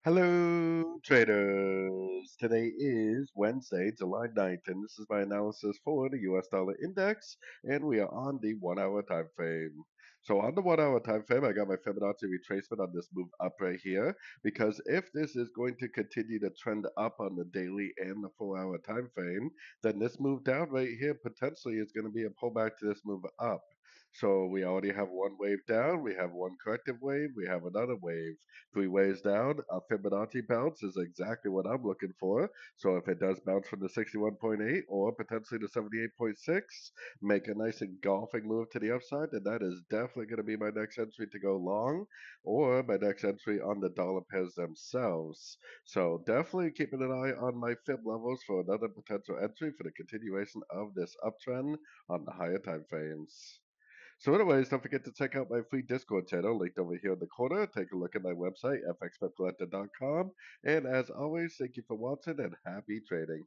Hello, traders. Today is Wednesday, July 9th, and this is my analysis for the US dollar index, and we are on the 1 hour time frame. So on the 1 hour time frame, I got my Fibonacci retracement on this move up right here, because if this is going to continue to trend up on the daily and the 4 hour time frame, then this move down right here potentially is going to be a pullback to this move up. So we already have one wave down, we have one corrective wave, we have another wave. 3 ways down, a Fibonacci bounce is exactly what I'm looking for. So if it does bounce from the 61.8 or potentially the 78.6, make a nice engulfing move to the upside, then that is definitely going to be my next entry to go long or my next entry on the dollar pairs themselves. So definitely keeping an eye on my Fib levels for another potential entry for the continuation of this uptrend on the higher time frames. So anyways, don't forget to check out my free Discord channel linked over here in the corner. Take a look at my website, fxpipcollector.com. And as always, thank you for watching and happy trading.